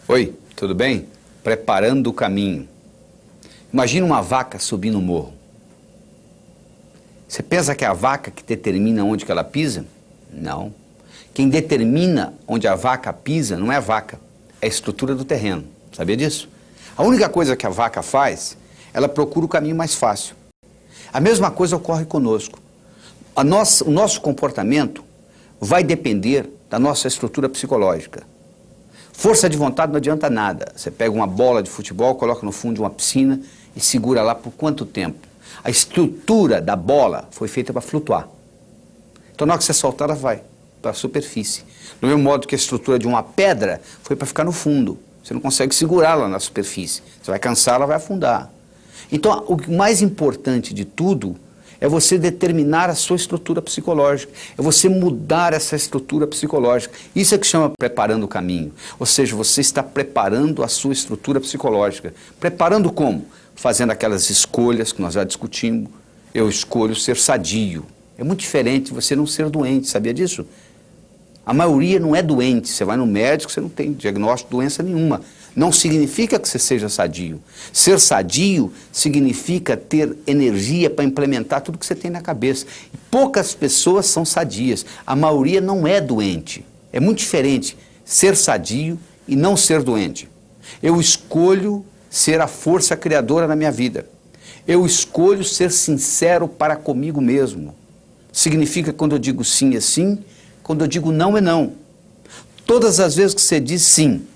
Oi, tudo bem? Preparando o caminho. Imagina uma vaca subindo um morro. Você pensa que é a vaca que determina onde que ela pisa? Não. Quem determina onde a vaca pisa não é a vaca, é a estrutura do terreno. Sabia disso? A única coisa que a vaca faz, ela procura o caminho mais fácil. A mesma coisa ocorre conosco. O nosso comportamento vai depender da nossa estrutura psicológica. Força de vontade não adianta nada. Você pega uma bola de futebol, coloca no fundo de uma piscina e segura lá por quanto tempo? A estrutura da bola foi feita para flutuar. Então na hora que você soltar, ela vai para a superfície. Do mesmo modo que a estrutura de uma pedra foi para ficar no fundo. Você não consegue segurá-la na superfície. Você vai cansar, ela vai afundar. Então o mais importante de tudo é você determinar a sua estrutura psicológica, é você mudar essa estrutura psicológica. Isso é que chama preparando o caminho. Ou seja, você está preparando a sua estrutura psicológica. Preparando como? Fazendo aquelas escolhas que nós já discutimos. Eu escolho ser sadio. É muito diferente de você não ser doente, sabia disso? A maioria não é doente. Você vai no médico, você não tem diagnóstico de doença nenhuma. Não significa que você seja sadio. Ser sadio significa ter energia para implementar tudo que você tem na cabeça. E poucas pessoas são sadias. A maioria não é doente. É muito diferente ser sadio e não ser doente. Eu escolho ser a força criadora na minha vida. Eu escolho ser sincero para comigo mesmo. Significa que quando eu digo sim é sim, quando eu digo não é não. Todas as vezes que você diz sim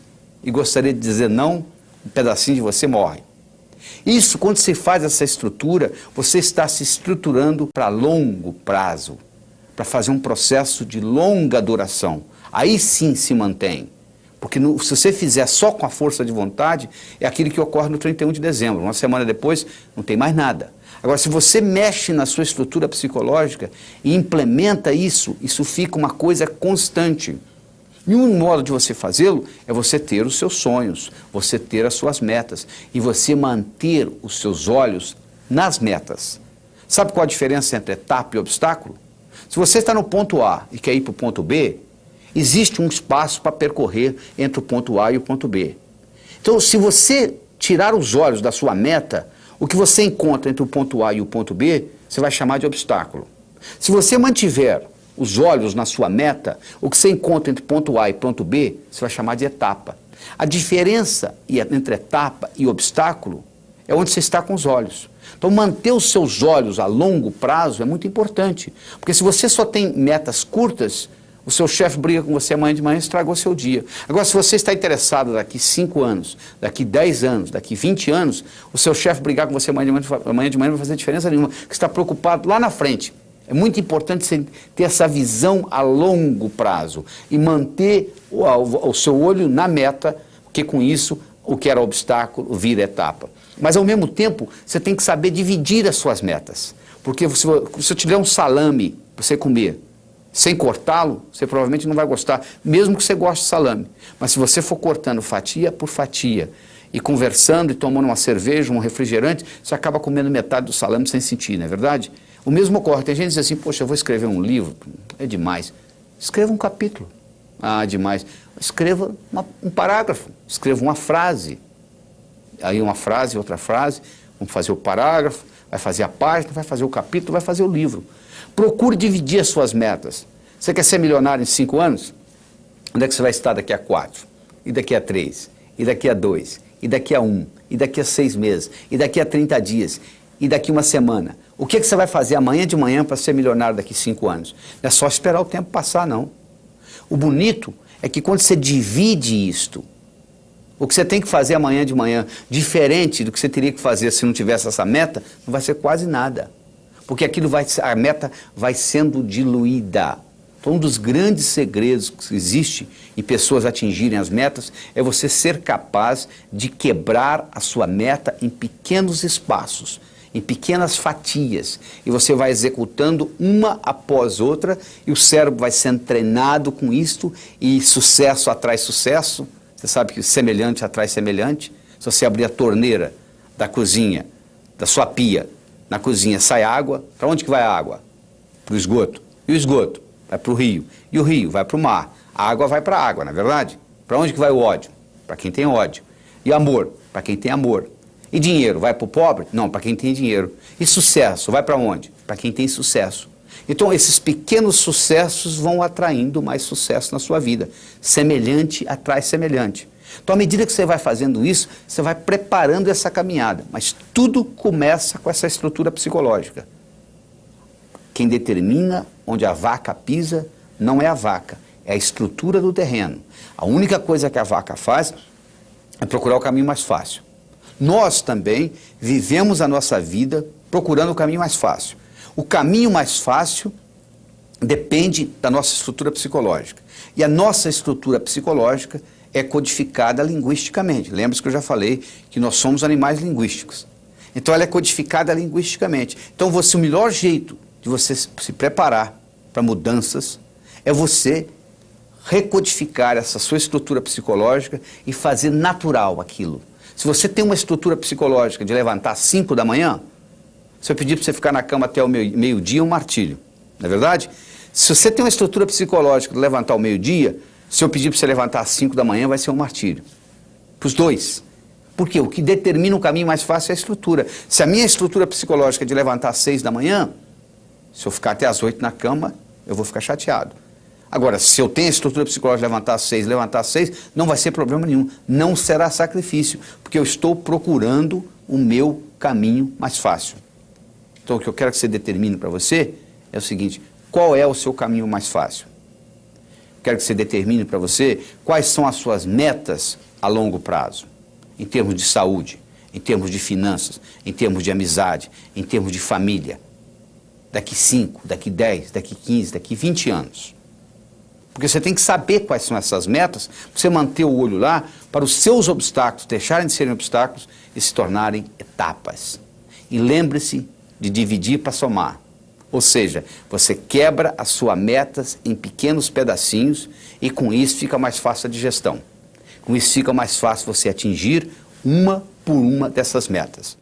e gostaria de dizer não, um pedacinho de você morre. Isso, quando você faz essa estrutura, você está se estruturando para longo prazo, para fazer um processo de longa duração. Aí sim se mantém. Porque se você fizer só com a força de vontade, é aquilo que ocorre no 31 de dezembro. Uma semana depois, não tem mais nada. Agora, se você mexe na sua estrutura psicológica e implementa isso, isso fica uma coisa constante. E um modo de você fazê-lo é você ter os seus sonhos, você ter as suas metas e você manter os seus olhos nas metas. Sabe qual a diferença entre etapa e obstáculo? Se você está no ponto A e quer ir para o ponto B, existe um espaço para percorrer entre o ponto A e o ponto B. Então, se você tirar os olhos da sua meta, o que você encontra entre o ponto A e o ponto B, você vai chamar de obstáculo. Se você mantiver os olhos na sua meta, o que você encontra entre ponto A e ponto B, você vai chamar de etapa. A diferença entre etapa e obstáculo é onde você está com os olhos. Então, manter os seus olhos a longo prazo é muito importante. Porque se você só tem metas curtas, o seu chefe briga com você amanhã de manhã e estragou seu dia. Agora, se você está interessado daqui 5 anos, daqui 10 anos, daqui 20 anos, o seu chefe brigar com você amanhã de manhã não vai fazer diferença nenhuma, porque você está preocupado lá na frente. É muito importante você ter essa visão a longo prazo e manter o seu olho na meta, porque com isso o que era obstáculo vira etapa. Mas ao mesmo tempo você tem que saber dividir as suas metas, porque se eu te der um salame para você comer, sem cortá-lo, você provavelmente não vai gostar, mesmo que você goste de salame. Mas se você for cortando fatia por fatia e conversando e tomando uma cerveja, um refrigerante, você acaba comendo metade do salame sem sentir, não é verdade? O mesmo ocorre. Tem gente que diz assim, poxa, eu vou escrever um livro, é demais. Escreva um capítulo. Ah, demais. Escreva um parágrafo, escreva uma frase. Aí uma frase, outra frase, vamos fazer o parágrafo, vai fazer a página, vai fazer o capítulo, vai fazer o livro. Procure dividir as suas metas. Você quer ser milionário em 5 anos? Onde é que você vai estar daqui a 4? E daqui a 3? E daqui a 2? E daqui a 1? E daqui a 6 meses? E daqui a 30 dias? E daqui uma semana? O que você vai fazer amanhã de manhã para ser milionário daqui a 5 anos? Não é só esperar o tempo passar, não. O bonito é que quando você divide isto, o que você tem que fazer amanhã de manhã, diferente do que você teria que fazer se não tivesse essa meta, não vai ser quase nada. Porque a meta vai sendo diluída. Então, um dos grandes segredos que existe em pessoas atingirem as metas é você ser capaz de quebrar a sua meta em pequenos espaços, em pequenas fatias. E você vai executando uma após outra e o cérebro vai sendo treinado com isto e sucesso atrai sucesso. Você sabe que semelhante atrai semelhante. Se você abrir a torneira da cozinha, da sua pia, na cozinha sai água, para onde que vai a água? Para o esgoto. E o esgoto? Vai para o rio. E o rio vai para o mar. A água vai para a água, não é verdade? Para onde que vai o ódio? para quem tem ódio. E amor, para quem tem amor. E dinheiro, vai para o pobre? Não, para quem tem dinheiro. E sucesso, vai para onde? Para quem tem sucesso. Então, esses pequenos sucessos vão atraindo mais sucesso na sua vida. Semelhante atrai semelhante. Então, à medida que você vai fazendo isso, você vai preparando essa caminhada. Mas tudo começa com essa estrutura psicológica. Quem determina onde a vaca pisa não é a vaca, é a estrutura do terreno. A única coisa que a vaca faz é procurar o caminho mais fácil. Nós também vivemos a nossa vida procurando o caminho mais fácil. O caminho mais fácil depende da nossa estrutura psicológica. E a nossa estrutura psicológica é codificada linguisticamente. Lembra-se que eu já falei que nós somos animais linguísticos. Então ela é codificada linguisticamente. Então o melhor jeito de você se preparar para mudanças é você recodificar essa sua estrutura psicológica e fazer natural aquilo. Se você tem uma estrutura psicológica de levantar às 5 da manhã, se eu pedir para você ficar na cama até o meio-dia, é um martírio. Não é verdade? Se você tem uma estrutura psicológica de levantar ao meio-dia, se eu pedir para você levantar às 5 da manhã, vai ser um martírio. Para os dois. Porque o que determina o caminho mais fácil é a estrutura. Se a minha estrutura psicológica é de levantar às 6 da manhã, se eu ficar até às 8 na cama, eu vou ficar chateado. Agora, se eu tenho a estrutura psicológica de levantar às 6, não vai ser problema nenhum. Não será sacrifício, porque eu estou procurando o meu caminho mais fácil. Então, o que eu quero que você determine para você é o seguinte: qual é o seu caminho mais fácil? Quero que você determine para você quais são as suas metas a longo prazo, em termos de saúde, em termos de finanças, em termos de amizade, em termos de família. Daqui 5, daqui 10, daqui 15, daqui 20 anos. Porque você tem que saber quais são essas metas, para você manter o olho lá, para os seus obstáculos deixarem de serem obstáculos e se tornarem etapas. E lembre-se de dividir para somar. Ou seja, você quebra as suas metas em pequenos pedacinhos e com isso fica mais fácil a digestão. Com isso fica mais fácil você atingir uma por uma dessas metas.